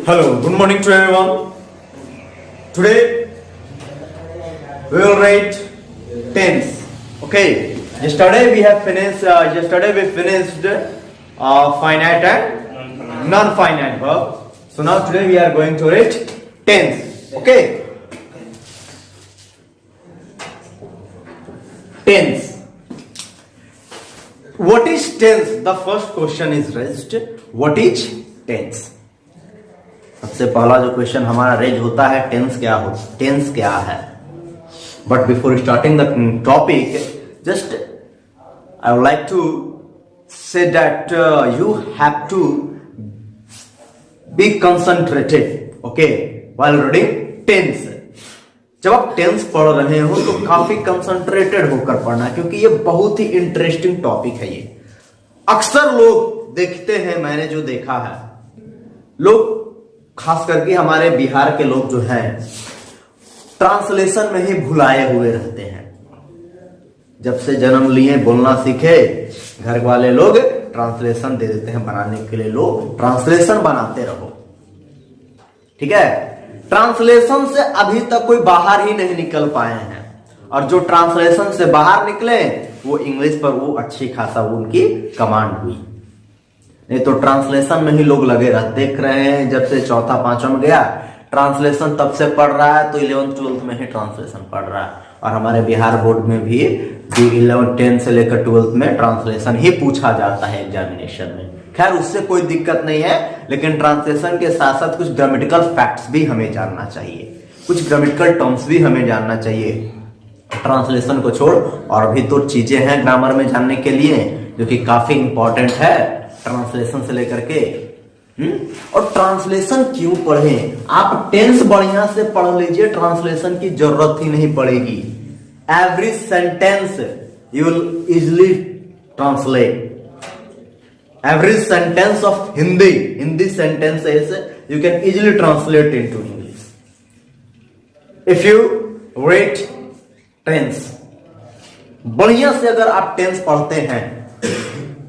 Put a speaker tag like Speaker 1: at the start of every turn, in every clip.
Speaker 1: Hello, good morning to everyone. Today we will write tense. Okay. Yesterday we finished finite and non-finite verb. So now today we are going to write tense. Okay. Tense. What is tense? The first question is raised. What is tense? सबसे पहला जो question हमारा raise होता है tense क्या है. But before starting the topic just I would like to say that you have to be concentrated okay while reading tense. जब आप टेंस पढ़ रहे हो तो काफी कंसंट्रेटेड होकर पढ़ना, क्योंकि ये बहुत ही इंटरेस्टिंग टॉपिक है. ये अक्सर लोग देखते हैं, मैंने जो देखा है, लोग खास करके हमारे बिहार के लोग जो हैं ट्रांसलेशन में ही भुलाए हुए रहते हैं. जब से जन्म लिए बोलना सीखे घर वाले लोग ट्रांसलेशन दे देते हैं बनाने के लिए. लोग ट्रांसलेशन बनाते रहो, ठीक है. ट्रांसलेशन से अभी तक कोई बाहर ही नहीं निकल पाए हैं, और जो ट्रांसलेशन से बाहर निकले वो इंग्लिश पर वो अच्छी खासा उनकी कमांड हुई. नहीं तो ट्रांसलेशन में ही लोग लगे रहते. देख रहे हैं जब से चौथा पांचवा में गया ट्रांसलेशन तब से पढ़ रहा है, तो 11th 12th में ही ट्रांसलेशन पढ़ रहा है. और हमारे बिहार बोर्ड में भी 11th 10th से लेकर 12th में ट्रांसलेशन ही पूछा जाता है एग्जामिनेशन में. खैर उससे कोई दिक्कत नहीं है, लेकिन ट्रांसलेशन के साथ साथ कुछ ग्रामेटिकल फैक्ट्स भी हमें जानना चाहिए, कुछ ग्रामेटिकल टर्म्स भी हमें जानना चाहिए. ट्रांसलेशन को छोड़ और भी तो चीजें हैं ग्रामर में जानने के लिए जो कि काफी इंपॉर्टेंट है ट्रांसलेशन से लेकर के. और ट्रांसलेशन क्यों पढ़ें? आप टेंस बढ़िया से पढ़ लीजिए, ट्रांसलेशन की जरूरत ही नहीं पड़ेगी. Every sentence you will easily translate. Every sentence of Hindi sentences you can easily translate into English if you read tense. बढ़िया से अगर आप टेंस पढ़ते हैं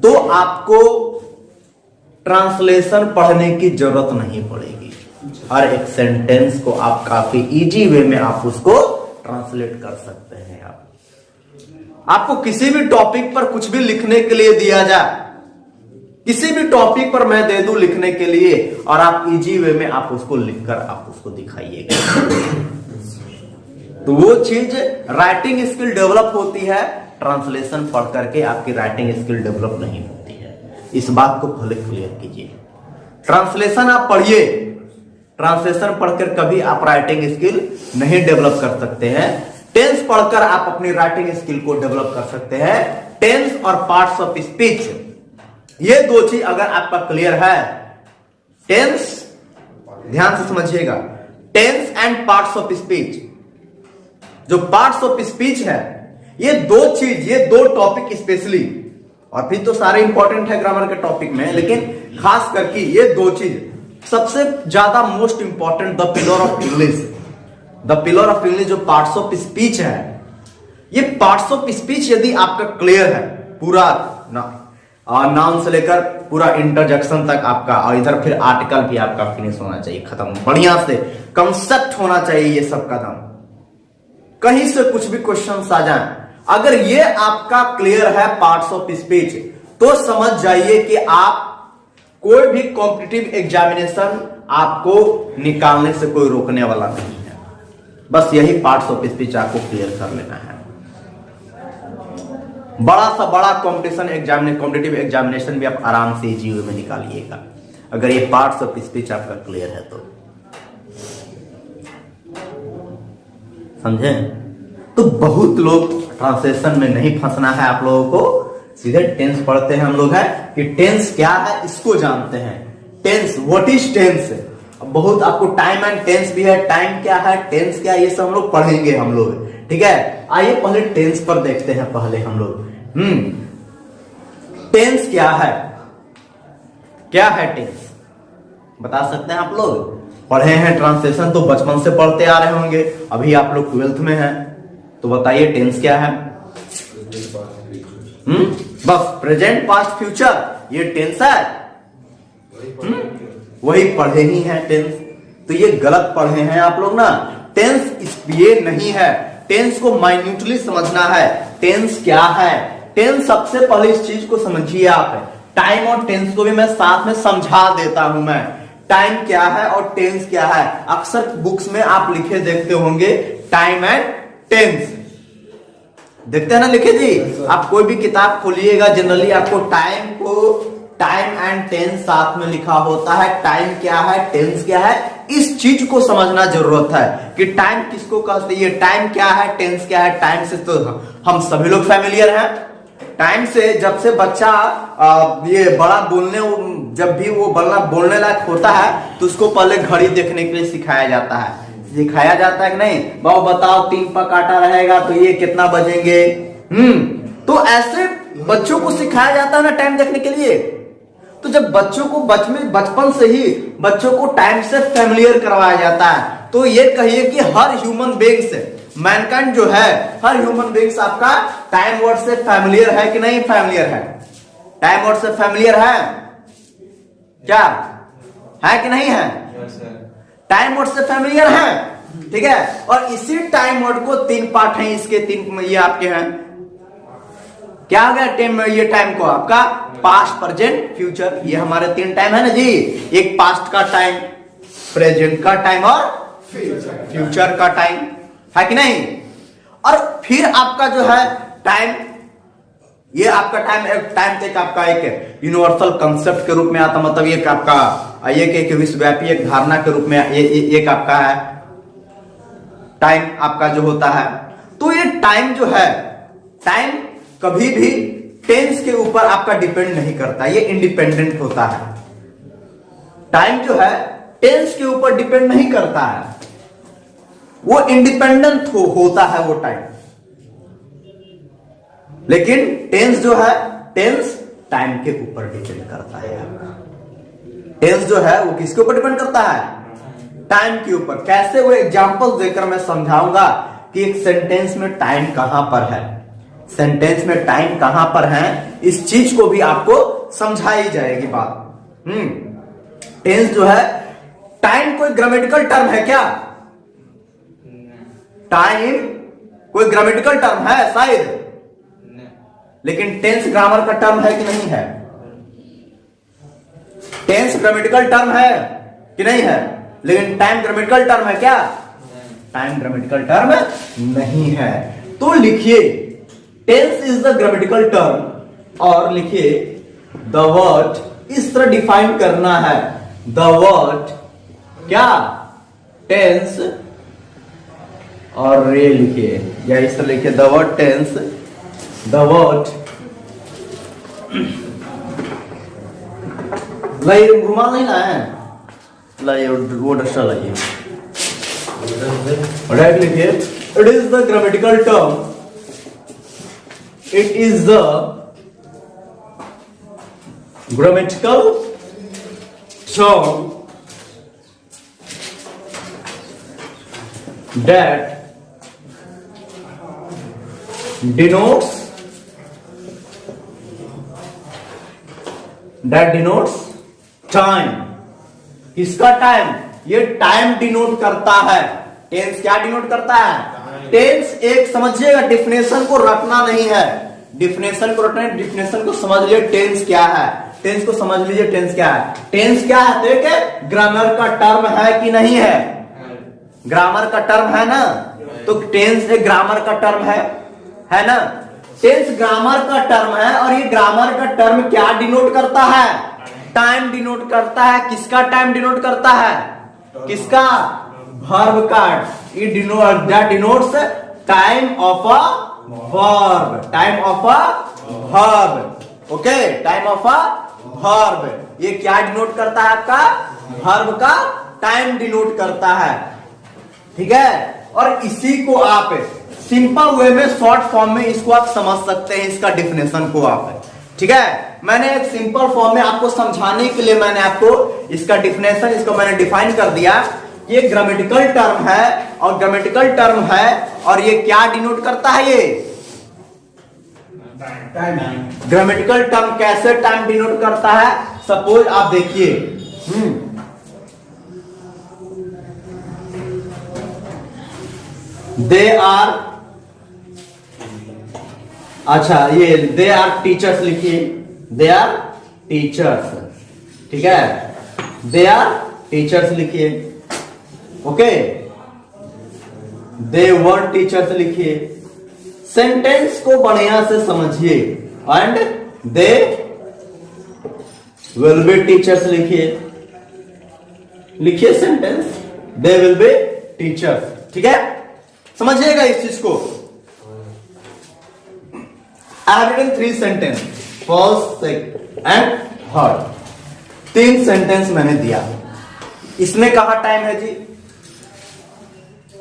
Speaker 1: तो आपको ट्रांसलेशन पढ़ने की जरूरत नहीं पड़ेगी. हर एक सेंटेंस को आप काफी इजी वे में आप उसको ट्रांसलेट कर सकते हैं. आपको किसी भी टॉपिक पर कुछ भी लिखने के लिए दिया जाए, किसी भी टॉपिक पर मैं दे दूं लिखने के लिए, और आप इजी वे में आप उसको लिखकर आप उसको दिखाइएगा, तो वो चीज राइटिंग स्किल डेवलप होती है. ट्रांसलेशन पढ़ करके आपकी राइटिंग स्किल डेवलप नहीं होती है. इस बात को पहले क्लियर कीजिए. ट्रांसलेशन आप पढ़िए, ट्रांसलेशन पढ़कर कभी आप राइटिंग स्किल नहीं डेवलप कर सकते हैं. टेंस पढ़कर आप अपनी राइटिंग स्किल को डेवलप कर सकते हैं. टेंस और पार्ट्स ऑफ स्पीच, ये दो चीज अगर आपका क्लियर है, टेंस ध्यान से समझिएगा, tense and parts of speech. जो पार्ट्स ऑफ स्पीच है ये दो चीज, ये दो टॉपिक स्पेशली, और फिर तो सारे इंपॉर्टेंट है ग्रामर के टॉपिक में, लेकिन खास करके ये दो चीज सबसे ज्यादा most important. The pillar of English, the pillar of English जो पार्ट्स ऑफ स्पीच है, ये पार्ट्स ऑफ स्पीच यदि आपका क्लियर है, पूरा नाउन से लेकर पूरा इंटरजेक्शन तक आपका, और इधर फिर आर्टिकल भी आपका फिनिश होना चाहिए, खत्म बढ़िया से, कंसेप्ट होना चाहिए ये सब कदम. कहीं से कुछ भी क्वेश्चन आ जाए, अगर ये आपका क्लियर है पार्ट्स ऑफ स्पीच, तो समझ जाइए कि आप कोई भी कॉम्पिटिटिव एग्जामिनेशन आपको निकालने से कोई रोकने वाला नहीं है. बस यही पार्ट्स ऑफ स्पीच आपको क्लियर कर लेना है. बड़ा सा बड़ा कॉम्पिटिटिव एग्जामिनेशन भी आप आराम से इजी वे में निकालिएगा अगर ये पार्ट्स ऑफ स्पीच आपका क्लियर है तो. समझे? तो बहुत लोग ट्रांसलेशन में नहीं फंसना है आप लोगों को. सीधे टेंस पढ़ते हैं हम लोग, है कि टेंस क्या है इसको जानते हैं. Tense, what is tense. बहुत आपको टाइम एंड टेंस भी है, टाइम क्या है, टेंस क्या है, ये सब हम लोग पढ़ेंगे हम लोग, ठीक है. आइए पहले टेंस पर देखते हैं पहले हम लोग. टेंस क्या है, क्या है टेंस, बता सकते हैं आप लोग? पढ़े हैं ट्रांसलेशन तो बचपन से पढ़ते आ रहे होंगे, अभी आप लोग 12th में हैं, तो बताइए टेंस क्या है. बस प्रेजेंट पास्ट फ्यूचर ये टेंस है. वही पढ़े ही हैं टेंस। तो ये गलत पढ़े हैं आप लोग ना। टेंस ये नहीं है, टेंस को माइन्यूटली समझना है। टेंस क्या है? टेंस सबसे पहले इस चीज को समझिए आप। टाइम और टेंस को भी मैं साथ में समझा देता हूं मैं। टाइम क्या है और टेंस क्या है। अक्सर बुक्स में आप लिखे देखते होंगे टाइम एंड टेंस, देखते हैं ना लिखे जी। आप कोई भी किताब खोलिएगा जनरली आपको टाइम एंड टेंस साथ में लिखा होता है। टाइम क्या है, टेंस क्या है, इस चीज को समझना जरूरत है कि टाइम किसको कहते हैं, टाइम क्या है, टेंस क्या है। टाइम से तो हम सभी लोग फैमिलियर हैं। टाइम से जब से बच्चा ये बड़ा बोलने, जब भी वो बोलने लायक होता है तो उसको पहले घड़ी देखने के लिए सिखाया जाता है कि नहीं, बाबू बताओ 3 पा काटा रहेगा तो ये कितना बजेंगे। तो ऐसे बच्चों को सिखाया जाता है ना टाइम देखने के लिए। तो जब बच्चों को बचपन से ही बच्चों को टाइम से फैमिलियर करवाया जाता है, तो ये कहिए कि हर ह्यूमन बीइंग्स, मैनकाइंड जो है, हर ह्यूमन बीइंग्स आपका टाइम वर्ड से फैमिलियर है कि नहीं फैमिलियर है? टाइम वर्ड से फैमिलियर है क्या? है कि नहीं है? टाइम वर्ड से फैमिलियर है, ठीक है। और इसी टाइम वर्ड को 3 पार्ट हैं, इसके 3 ये आपके हैं। क्या हो गया टाइम? ये टाइम को आपका पास्ट, प्रेजेंट, फ्यूचर, ये हमारे 3 टाइम है ना जी। एक पास्ट का टाइम, प्रेजेंट का टाइम और फ्यूचर का टाइम, है कि नहीं। और फिर आपका जो है टाइम, ये आपका टाइम एक आपका एक यूनिवर्सल कंसेप्ट के रूप में आता, मतलब ये आपका एक विश्वव्यापी एक धारणा के रूप में एक आपका है टाइम आपका जो होता है। तो ये टाइम जो है, टाइम कभी भी टेंस के ऊपर आपका डिपेंड नहीं करता, ये इंडिपेंडेंट होता है। टाइम जो है टेंस के ऊपर डिपेंड नहीं करता है, वो इंडिपेंडेंट होता है वो टाइम। लेकिन टेंस जो है, टेंस टाइम के ऊपर डिपेंड करता है। टेंस जो है वो किसके ऊपर डिपेंड करता है? टाइम के ऊपर। कैसे? वो एग्जांपल देकर मैं समझाऊंगा कि एक सेंटेंस में टाइम कहां पर है, सेंटेंस में टाइम कहां पर है, इस चीज को भी आपको समझाई जाएगी बात। टेंस जो है, टाइम कोई ग्रामेटिकल टर्म है क्या? टाइम कोई ग्रामेटिकल टर्म है शायद, लेकिन टेंस ग्रामर का टर्म है कि नहीं है? टेंस ग्रामेटिकल टर्म है कि नहीं है? लेकिन टाइम ग्रामेटिकल टर्म है क्या? टाइम ग्रामेटिकल टर्म नहीं है। तो लिखिए tense is the grammatical term, और लिखिए द वर्ड, इस तरह डिफाइन करना है द वर्ड क्या? टेंस, और ये लिखिए या इस तरह लिखिए the word tense, the word लाइए, रुमाल नहीं लाए हैं, लाइए वो डस्टर लाइए। राइट लिखिए it is the grammatical term, it is the grammatical term that denotes time। किसका टाइम? ये टाइम डिनोट करता है। टेंस क्या डिनोट करता है? टेंस एक समझिएगा, डिफिनेशन को रटना नहीं है, डिफिनेशन को रटना है, डिफिनेशन को समझ लीजिए टेंस क्या है, टेंस को समझ लीजिए टेंस क्या है। टेंस क्या है? देखिए ग्रामर का टर्म है कि नहीं है? ग्रामर का टर्म है ना, तो टेंस एक ग्रामर का टर्म है ना। टेंस ग्रामर का टर्म है, और ये ग्रामर का टर्म क्या डिनोट करता है? टाइम डिनोट करता है। किसका टाइम डिनोट करता है? किसका? वर्ब का। It denotes time of a verb, time of a verb, okay, time of a verb। ये क्या डिनोट करता है? आपका वर्ब का टाइम डिनोट करता है, ठीक है। और इसी को आप सिंपल वे में, शॉर्ट फॉर्म में इसको आप समझ सकते हैं, इसका डिफिनेशन को आप, ठीक है। मैंने एक सिंपल फॉर्म में आपको समझाने के लिए मैंने आपको इसका डिफिनेशन, इसको मैंने डिफाइन कर दिया। ये ग्रामेटिकल टर्म है, और ग्रामेटिकल टर्म है, और ये क्या डिनोट करता है? ये ग्रामेटिकल टर्म कैसे टाइम डिनोट करता है? सपोज आप देखिए दे आर, अच्छा ये दे आर टीचर्स लिखिए, दे आर टीचर्स, ठीक है, दे आर टीचर्स लिखिए, ओके, दे वर टीचर्स लिखिए। सेंटेंस को बढ़िया से समझिए। And they will be teachers लिखिए, लिखिए sentence, they will be teachers, ठीक है, समझिएगा इस चीज को। I have written 3 sentence, first, second and third. 3 sentence मैंने दिया। इसमें कहां टाइम है जी?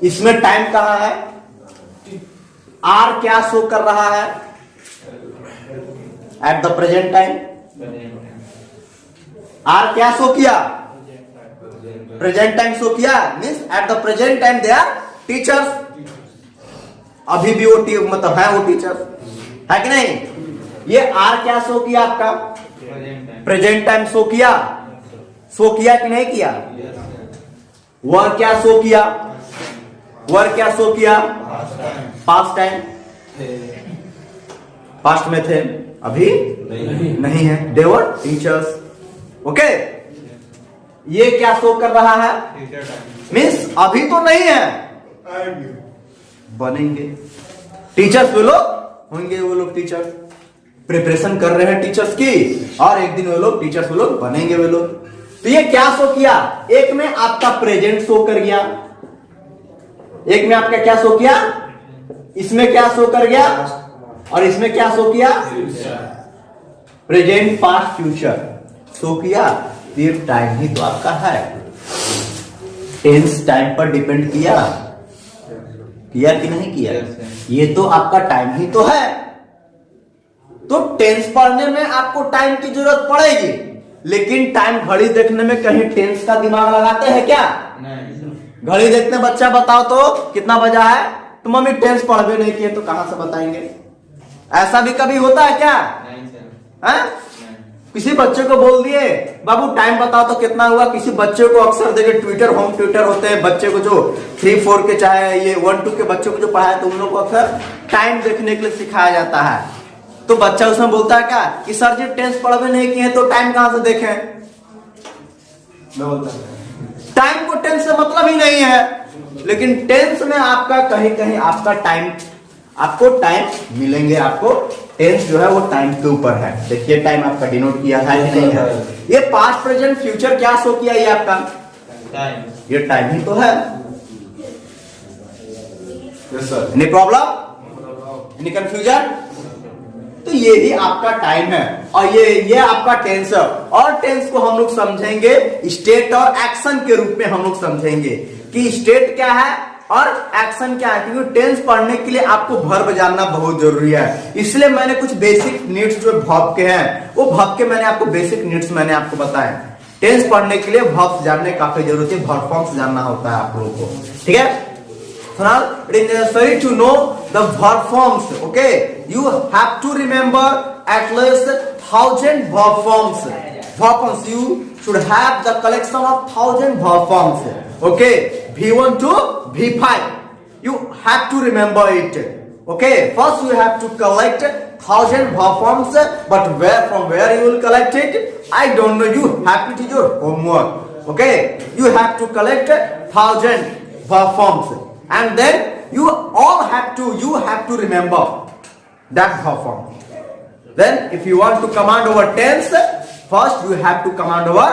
Speaker 1: इसमें टाइम कहां है? आर क्या शो कर रहा है? At the present time. Are क्या शो किया? प्रेजेंट टाइम शो किया, means at the present time they are teachers. अभी भी वो मतलब है वो टीचर्स, है कि नहीं? ये आर क्या शो किया आपका? प्रेजेंट टाइम शो किया, शो किया कि नहीं किया? वर क्या शो किया? वर क्या शो किया? पास्ट टाइम, पास्ट में थे, अभी नहीं है, दे वर टीचर्स, ओके। ये क्या शो कर रहा है? मीन्स अभी तो नहीं है, बनेंगे टीचर्स, वो लोग होंगे, वो लोग टीचर्स प्रिपरेशन कर रहे हैं टीचर्स की, और एक दिन वो लोग टीचर्स, वो लोग बनेंगे वो लोग। तो ये क्या शो किया? एक में आपका प्रेजेंट शो कर गया, एक में आपका क्या शो किया? इसमें क्या शो कर गया, और इसमें क्या शो किया? प्रेजेंट, पास्ट, फ्यूचर शो किया। ये टाइम ही तो आपका है। टेंस टाइम पर डिपेंड किया कि नहीं किया? ये तो आपका टाइम ही तो है। तो टेंस पढ़ने में आपको टाइम की जरूरत पड़ेगी, लेकिन टाइम घड़ी देखने में कहीं टेंस का दिमाग लगाते हैं क्या? नहीं। घड़ी देखते बच्चा बताओ तो कितना बजा है, तो मम्मी टेंस पढ़ भी नहीं किए तो कहां से बताएंगे? ऐसा भी कभी होता है क्या? नहीं। किसी बच्चे को बोल दिए बाबू टाइम बताओ तो कितना हुआ, किसी बच्चे को अक्सर देखिए ट्विटर, होम ट्विटर होते हैं, बच्चे को जो 3-4 के चाहे ये 1-2 के बच्चों को जो पढ़ाया तो उन लोगों को अक्सर टाइम देखने के लिए सिखाया जाता है। तो बच्चा उसमें बोलता है क्या कि सर जी टेंस पढ़ भी नहीं किए तो टाइम कहां से देखें? टाइम को टेंस से मतलब ही नहीं है, लेकिन टेंस में आपका कहीं कहीं आपका टाइम, आपको टाइम मिलेंगे, आपको टेंस जो है वो टाइम के ऊपर है। देखिए टाइम आपका डिनोट किया है कि नहीं है? ये पास्ट, प्रेजेंट, फ्यूचर क्या शो किया? ये आपका टाइम, ये टाइम ही तो है। Any problem, any confusion? तो ये ही आपका टाइम है, और ये आपका टेंस है। और टेंस को हम लोग समझेंगे स्टेट और एक्शन के रूप में। हम लोग समझेंगे कि स्टेट क्या है और एक्शन क्या है, क्योंकि टेंस पढ़ने के लिए आपको वर्ब जानना बहुत जरूरी है। इसलिए मैंने कुछ बेसिक नीड्स जो वर्ब के हैं, वो वर्ब के मैंने आपको बेसिक नीड्स मैंने आपको बताए। टेंस पढ़ने के लिए वर्ब जानने काफी जरूरत है, वर्ब फॉर्म्स जानना होता है आप लोगों को, ठीक है। Now, it is necessary to know the verb forms. Okay, you have to remember at least 1000 verb forms. Verb forms. You should have the collection of 1000 verb forms. Okay, V1 to V5. You have to remember it. Okay, first you have to collect 1000 verb forms. But from where you will collect it? I don't know. You have to do your homework. Okay, you have to collect 1000 verb forms. And then you have to remember that verb form. Then if you want to command over tense, first you have to command over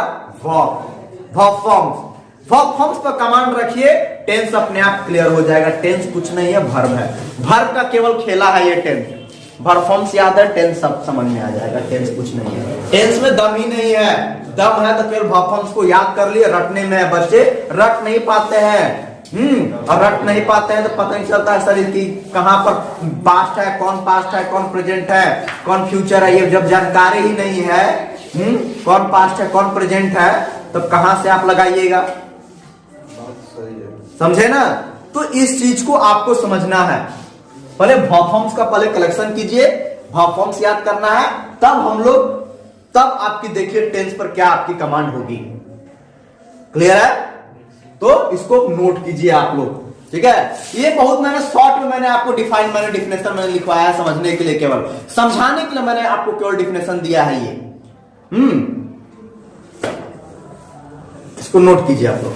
Speaker 1: verb forms. Verb forms पर command रखिए, tense अपने आप clear हो जाएगा। Tense कुछ नहीं है, verb है, वर्ब का केवल खेला है ये टेंस। वर्ब फॉर्म्स याद है, टेंस सब समझ में आ जाएगा। टेंस कुछ नहीं है, टेंस में दम ही नहीं है। दम है तो केवल वर्ब फॉर्म्स को याद कर लिए, रटने में है। बच्चे रट नहीं पाते हैं, और रट नहीं पाते हैं तो पता नहीं चलता है शरीर की कहां पर पास्ट है, कौन पास्ट है, कौन प्रेजेंट है, कौन फ्यूचर है। ये जब जानकारी ही नहीं है कौन पास्ट है कौन प्रेजेंट है, तब कहां से आप लगाइएगा? समझे ना? तो इस चीज को आपको समझना है। पहले वर्ब फॉर्म्स का पहले कलेक्शन कीजिए, वर्ब फॉर्म्स याद करना है, तब हम लोग, तब आपकी देखिए टेंस पर क्या आपकी कमांड होगी। क्लियर है? तो इसको नोट कीजिए आप लोग, ठीक है। ये बहुत मैंने शॉर्ट में मैंने आपको डिफिनेशन मैंने लिखवाया है, समझने के लिए, केवल समझाने के लिए मैंने आपको केवल डिफिनेशन दिया है ये। इसको नोट कीजिए आप लोग।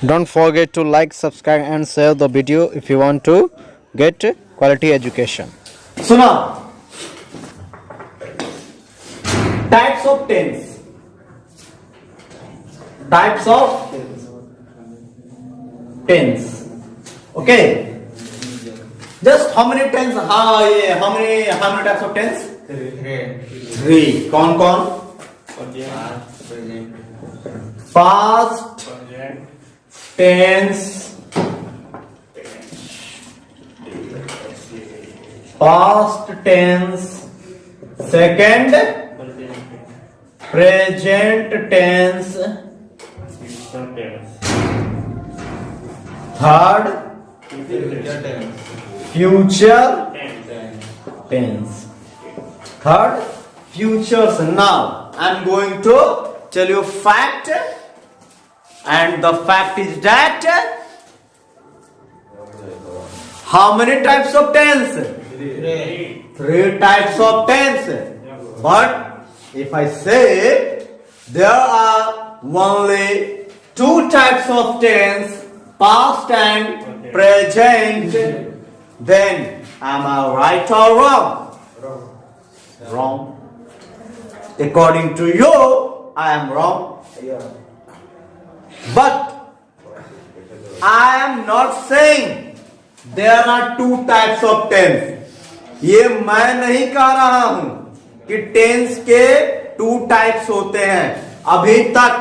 Speaker 2: Don't forget to like, subscribe and share the video if you want to get quality education.
Speaker 1: सुना, types of tense, types of tense, okay. Just how many tense, हाँ ये how many types of tense? 3। कौन कौन? Past tense, past tense, second present tense, third future tense, third futures. Now I am going to tell you fact, and the fact is that how many types of tense? Three types of tense. But if I say there are only 2 types of tense, past and present, then am I right or wrong? Wrong. According to you, I am wrong. But I am not saying there are 2 types of tense. ये मैं नहीं कह रहा हूं कि tense के 2 types होते हैं। अभी तक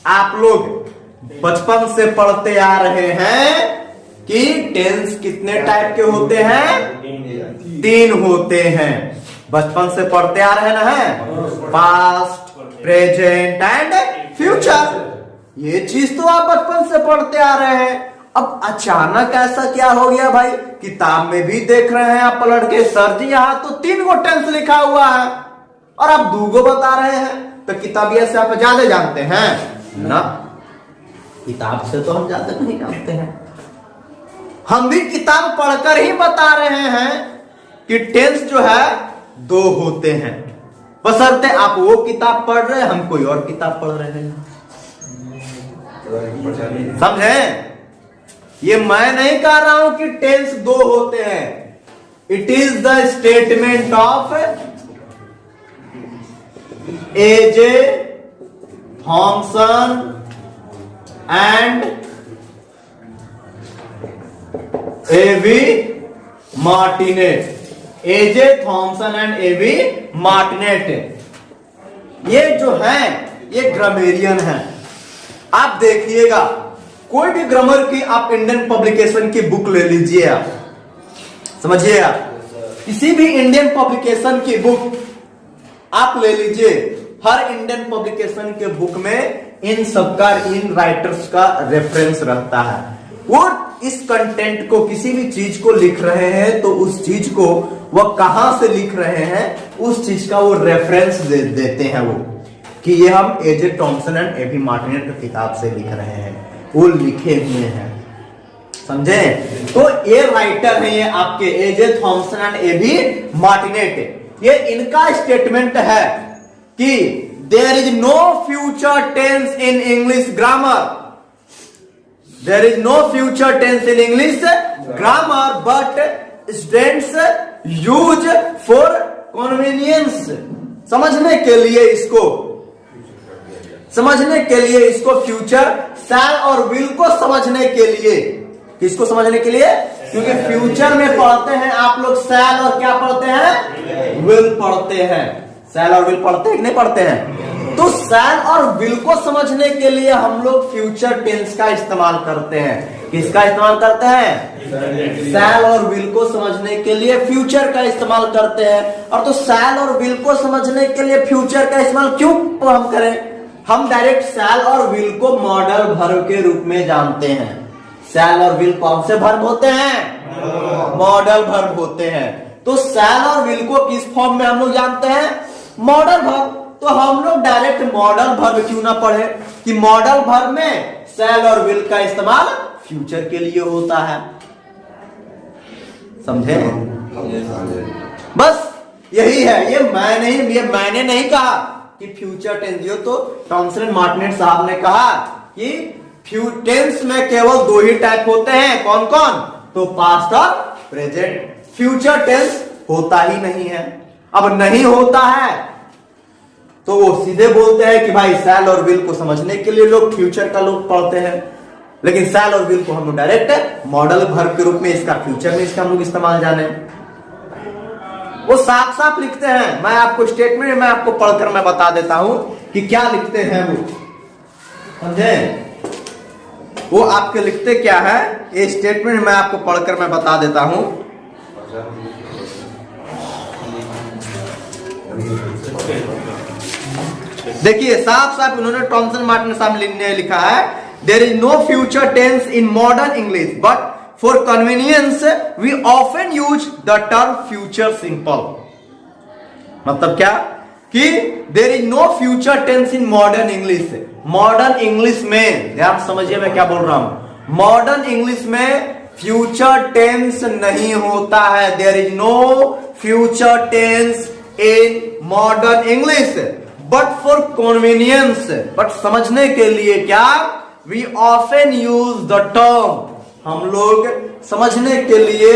Speaker 1: आप लोग बचपन से पढ़ते आ रहे हैं कि टेंस कितने टाइप के होते हैं? 3 होते हैं। बचपन से पढ़ते आ रहे हैं, पास्ट, प्रेजेंट एंड फ्यूचर। ये चीज तो आप बचपन से पढ़ते आ रहे हैं। अब अचानक ऐसा क्या हो गया भाई? किताब में भी देख रहे हैं आप पलट के, सर जी यहां तो 3 गो टेंस लिखा हुआ है और आप 2 गो बता रहे हैं। तो किताबिया से आप ज्यादा जानते हैं ना? किताब से तो हम ज्यादा नहीं जानते हैं। हम भी किताब पढ़कर ही बता रहे हैं कि टेंस जो है 2 होते हैं। बशर्ते आप वो किताब पढ़ रहे हैं, हम कोई और किताब पढ़ रहे हैं। समझे? ये मैं नहीं कह रहा हूं कि टेंस 2 होते हैं। It is the statement of A J. Thomson and A V. Martinet. A J. Thomson and A V. Martinet ये जो है ये ग्रामेरियन है। आप देखिएगा, कोई भी ग्रामर की आप इंडियन पब्लिकेशन की बुक ले लीजिए, आप समझिए, आप किसी भी इंडियन पब्लिकेशन की बुक आप ले लीजिए, हर इंडियन पब्लिकेशन के बुक में इन सबका, इन राइटर्स का रेफरेंस रहता है। वो इस कंटेंट को, किसी भी चीज को लिख रहे हैं तो उस चीज को वह कहां से लिख रहे हैं, उस चीज का वो रेफरेंस देते हैं वो, कि ये हम A J. Thomson and A V. Martinet की किताब से लिख रहे हैं, वो लिखे हुए हैं। समझे? तो ये राइटर है, ये आपके A J. Thomson and A V. Martinet. ये इनका स्टेटमेंट है कि there is no future tense in English grammar, there is no future tense in English grammar, but students use for convenience. समझने के लिए इसको फ्यूचर, शैल और विल को समझने के लिए, किसको समझने के लिए? क्योंकि फ्यूचर में पढ़ते हैं आप लोग शैल और क्या पढ़ते हैं? विल पढ़ते हैं। शैल और विल पढ़ते हैं कि नहीं पढ़ते हैं? तो शैल और विल को समझने के लिए हम लोग फ्यूचर टेंस का इस्तेमाल करते हैं। किसका इस्तेमाल करते हैं? शैल और विल को समझने के लिए फ्यूचर का इस्तेमाल करते हैं। और तो शैल और विल को समझने के लिए फ्यूचर का इस्तेमाल क्यों हम करें? हम डायरेक्ट शैल और विल को मॉडल वर्ब के रूप में जानते हैं। शैल और विल कौन से वर्ब होते हैं? मॉडल वर्ब होते हैं। तो शैल और विल को किस फॉर्म में हम लोग जानते हैं? मॉडल वर्ब, तो हम लोग डायरेक्ट मॉडल वर्ब क्यों ना पढ़े कि मॉडल वर्ब में शैल और विल का इस्तेमाल फ्यूचर के लिए होता है। समझे? बस यही है। ये मैंने नहीं कहा कि फ्यूचर टेंस, ये तो टॉमसन मार्टिनेट साहब ने कहा कि टेंस में केवल दो ही टाइप होते हैं। कौन कौन? तो पास्ट और प्रेजेंट। फ्यूचर टेंस होता ही नहीं है। अब नहीं होता है तो वो सीधे बोलते हैं कि भाई शैल और विल को समझने के लिए लोग फ्यूचर का लोग पढ़ते हैं, लेकिन शैल और विल को हम लोग डायरेक्ट मॉडल वर्ब के रूप में इसका फ्यूचर में इसका हम लोग इस्तेमाल जाने। वो साफ साफ लिखते हैं। मैं आपको स्टेटमेंट में आपको पढ़कर मैं बता देता हूं कि क्या लिखते हैं वो। समझे? वो आपके लिखते क्या है, ये स्टेटमेंट मैं आपको पढ़कर मैं बता देता हूं। देखिए साफ साफ उन्होंने टॉमसन मार्टिन साहब ने लिखा है, there is no future tense in modern English but for convenience we often use the term future simple. मतलब क्या कि there is no future tense in modern English. Modern English में ध्यान समझिए मैं क्या बोल रहा हूं। मॉडर्न इंग्लिश में फ्यूचर टेंस नहीं होता है। There is no future tense in modern English but for convenience, but समझने के लिए क्या, we often use the term, हम लोग समझने के लिए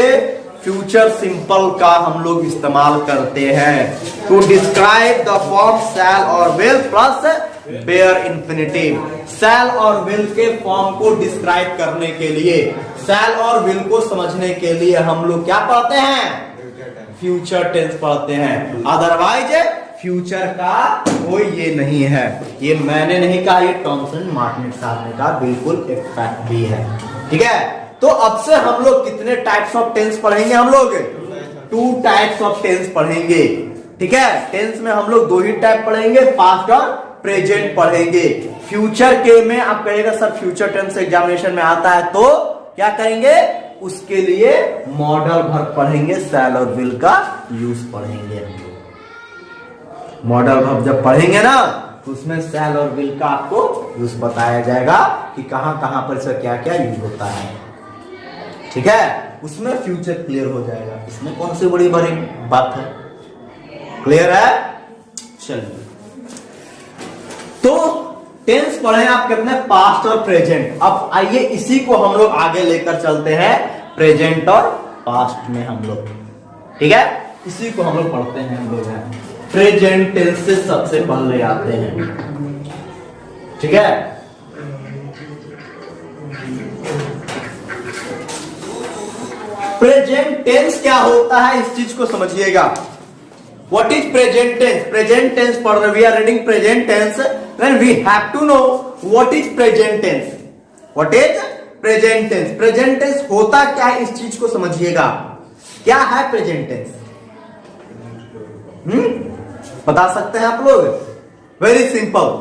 Speaker 1: फ्यूचर सिंपल का हम लोग इस्तेमाल करते हैं to describe the form shall और will plus bare infinitive. Shall और विल के फॉर्म को डिस्क्राइब करने के लिए, शैल और विल को समझने के लिए हम लोग क्या पढ़ते हैं? फ्यूचर टेंस पढ़ते हैं। अदरवाइज फ्यूचर का कोई ये नहीं है। ये मैंने नहीं कहा, ये टॉमसन मार्टिनेट साहब ने कहा, बिल्कुल एक फैक्ट भी है। ठीक है? तो अब से हम लोग कितने टाइप्स ऑफ टेंस पढ़ेंगे? हम लोग 2 टाइप्स ऑफ टेंस पढ़ेंगे। ठीक है? टेंस में हम लोग 2 ही टाइप पढ़ेंगे, पास्ट और प्रेजेंट पढ़ेंगे। फ्यूचर के में आप कहेगा सर फ्यूचर टेंस एग्जामिनेशन में आता है, तो क्या करेंगे? उसके लिए मॉडल वर्ब पढ़ेंगे, शैल और विल का यूज पढ़ेंगे। हम लोग मॉडल वर्ब जब पढ़ेंगे ना तो उसमें शैल और विल का आपको यूज बताया जाएगा कि कहां कहां पर इसका क्या क्या यूज होता है। ठीक है? उसमें फ्यूचर क्लियर हो जाएगा। इसमें कौन सी बड़ी बड़ी बात है? क्लियर है? चलिए, तो टेंस पढ़े आप कितने? पास्ट और प्रेजेंट। अब आइए इसी को हम लोग आगे लेकर चलते हैं प्रेजेंट और पास्ट में हम लोग। ठीक है? इसी को हम लोग पढ़ते हैं। हम लोग हैं प्रेजेंट टेंस से सबसे पहले आते हैं। ठीक है? प्रेजेंट टेंस क्या होता है इस चीज को समझिएगा। What is present tense? Present tense पढ़ रहे, we are reading present tense, then we have to know what is present tense. What is present tense? Present tense होता क्या है इस चीज को समझिएगा। क्या है present tense? बता सकते हैं आप लोग? Very simple.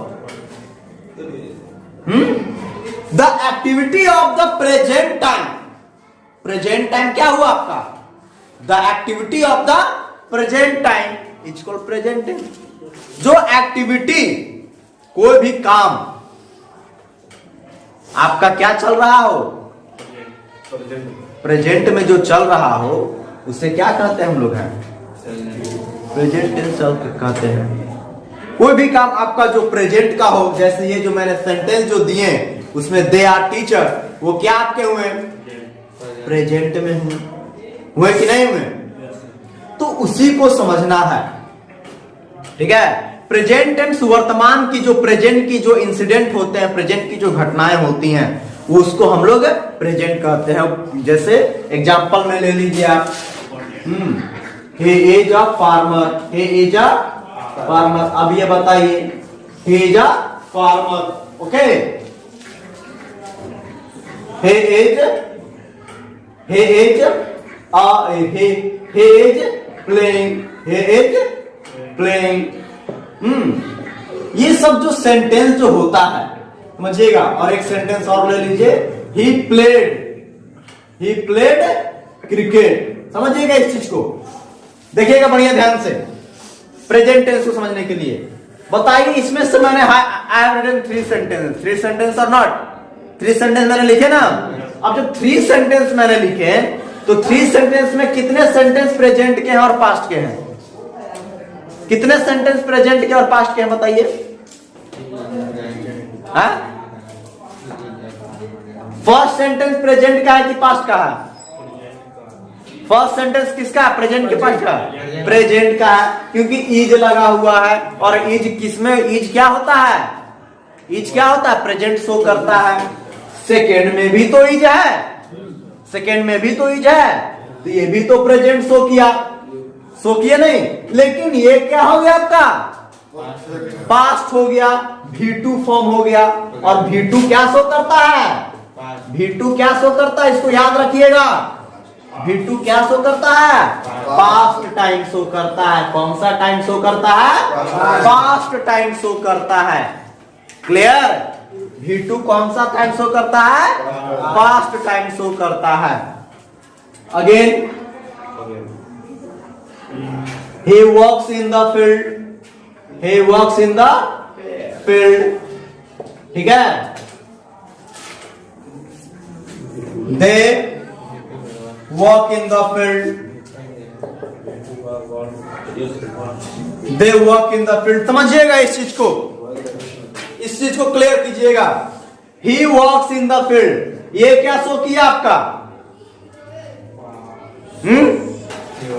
Speaker 1: The activity of the present time. Present time क्या हुआ आपका? The activity of the present time is called present tense. जो एक्टिविटी, कोई भी काम आपका क्या चल रहा हो, प्रेजेंट में जो चल रहा हो उसे क्या कहते हैं हम लोग? हैं प्रेजेंट टेंस कहते हैं। कोई भी काम आपका जो प्रेजेंट का हो, जैसे ये जो मैंने सेंटेंस जो दिए उसमें दे आर टीचर, वो क्या आपके हुए? प्रेजेंट में हुए कि नहीं हुए? तो उसी को समझना है। ठीक है? प्रेजेंट टेंस वर्तमान की, जो प्रेजेंट की जो इंसिडेंट होते हैं, प्रेजेंट की जो घटनाएं होती हैं, वो उसको हम लोग प्रेजेंट कहते हैं। जैसे एग्जांपल में ले लीजिए आप, he is a farmer, he is a farmer। अब ये बताइए, he is a farmer, okay? he is playing। ये सब जो सेंटेंस जो होता है समझिएगा। और एक सेंटेंस और ले लीजिए, he played क्रिकेट। समझिएगा इस चीज को, देखिएगा बढ़िया ध्यान से। प्रेजेंट टेंस को समझने के लिए बताइए। इसमें से मैंने आई हैव रिटन 3 सेंटेंस और नॉट 3 सेंटेंस मैंने लिखे ना। अब जब 3 सेंटेंस मैंने लिखे तो 3 सेंटेंस में कितने सेंटेंस प्रेजेंट के हैं और पास्ट के हैं? कितने सेंटेंस प्रेजेंट के और पास्ट के हैं बताइए। फर्स्ट सेंटेंस प्रेजेंट का है कि पास्ट का है? फर्स्ट सेंटेंस किसका है? प्रेजेंट के पास्ट का? प्रेजेंट का है, क्योंकि इज लगा हुआ है। और इज किसमें? इज क्या होता है? इज क्या होता है? प्रेजेंट शो करता है। सेकेंड में भी तो इज है, सेकेंड में भी तो इज है, तो ये भी तो प्रेजेंट शो किया नहीं। लेकिन ये क्या हो गया आपका? पास्ट हो गया, V2 फॉर्म हो गया। और V2 क्या शो करता है? V2 क्या शो करता है? इसको याद रखिएगा। V2 क्या शो करता है? पास्ट टाइम शो करता है। कौन सा टाइम शो करता है? पास्ट टाइम शो करता है। क्लियर? V2 कौन सा टाइम शो करता है? पास्ट टाइम शो करता है। Again, he works in the field, he works in the field, ठीक है। they work in the field, they work in the field। समझिएगा इस चीज को, इस चीज को क्लियर कीजिएगा। he works in the field, ये क्या शो किया आपका?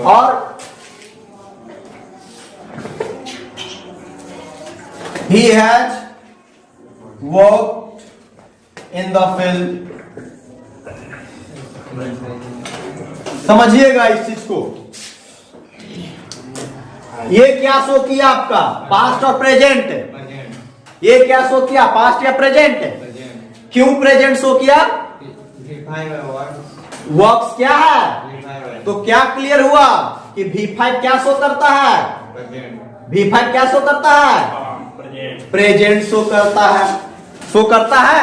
Speaker 1: और he has worked in the field। समझिएगा इस चीज को। ये क्या शो किया आपका? पास्ट और प्रेजेंट। ये क्या शो किया? पास्ट या प्रेजेंट? क्यों प्रेजेंट शो किया? वर्क्स क्या है? तो क्या क्लियर हुआ कि V5 क्या शो करता है? V5 क्या शो करता है? प्रेजेंट शो करता है। शो करता है।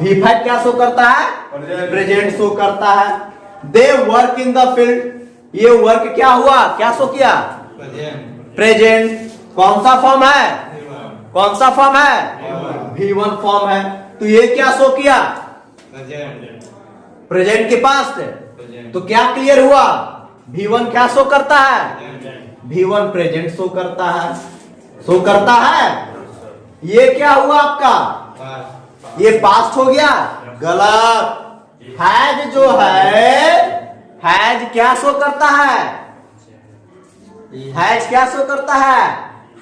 Speaker 1: V5 क्या शो करता है? प्रेजेंट शो करता है। They work in the field, ये वर्क क्या हुआ? क्या शो किया? प्रेजेंट। कौन सा फॉर्म है? कौन सा फॉर्म है? V1 फॉर्म है। तो ये क्या शो किया? प्रेजेंट के पास। तो क्या क्लियर हुआ? V1 क्या शो करता है? V1 प्रेजेंट शो करता है। शो करता है। ये क्या हुआ आपका? ये पास्ट हो गया। गलत। हैज जो है, हैज क्या शो करता है? हैज क्या शो करता है?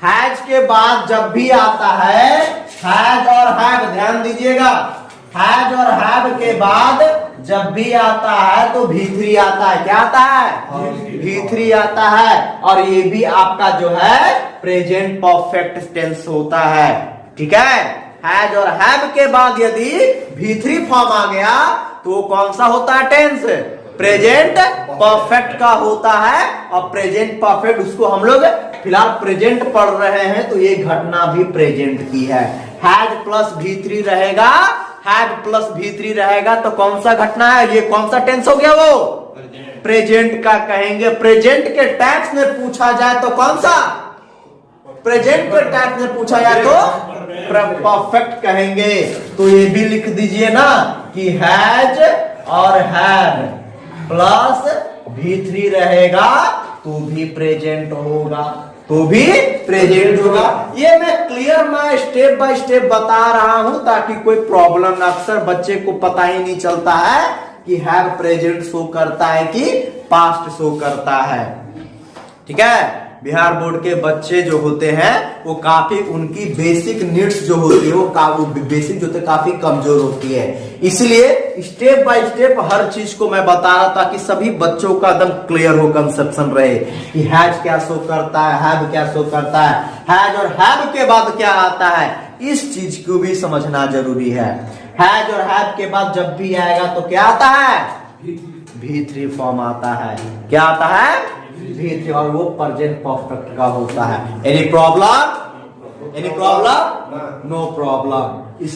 Speaker 1: हैज के बाद जब भी आता है, हैज और हैव, ध्यान दीजिएगा, हैज और हैव के बाद जब भी आता है तो V3 आता है। क्या आता है? V3 आता है। और ये भी आपका जो है प्रेजेंट परफेक्ट टेंस होता है। ठीक है। हैज और हैव के बाद यदि V3 फॉर्म आ गया तो कौन सा होता है टेंस? प्रेजेंट परफेक्ट का होता है। और प्रेजेंट परफेक्ट उसको हम लोग फिलहाल प्रेजेंट पढ़ रहे हैं, तो ये घटना भी प्रेजेंट की है। हैज प्लस V3 रहेगा, हैव प्लस V3 रहेगा, तो कौन सा घटना है? ये कौन सा टेंस हो गया? वो प्रेजेंट का कहेंगे। प्रेजेंट के टैक्स में पूछा जाए तो कौन सा? प्रेजेंट के टैक्स में पूछा जाए तो परफेक्ट कहेंगे। तो ये भी लिख दीजिए ना कि हैज और हैव प्लस V3 रहेगा तो भी प्रेजेंट होगा, तो भी प्रेजेंट होगा। ये मैं क्लियर, मैं स्टेप बाय स्टेप बता रहा हूं ताकि कोई प्रॉब्लम ना। अक्सर बच्चे को पता ही नहीं चलता है कि हैव प्रेजेंट शो करता है कि पास्ट शो करता है। ठीक है। बिहार बोर्ड के बच्चे जो होते हैं वो काफी, उनकी बेसिक नीड्स जो होती है वो बेसिक जो होते काफी कमजोर होती है। इसलिए स्टेप बाय स्टेप हर चीज को मैं बता रहा ताकि सभी बच्चों का एकदम क्लियर हो, कंसेप्शन रहे कि हैज क्या शो करता है, हैव क्या शो करता है, हैज और हैव के बाद क्या आता है, इस चीज को भी समझना जरूरी है। हैज और हैव के बाद जब भी आएगा तो क्या आता है? V3 फॉर्म आता है। क्या आता है? V3, और वो प्रेजेंट परफेक्ट का होता है। Any problem? Any problem? No problem.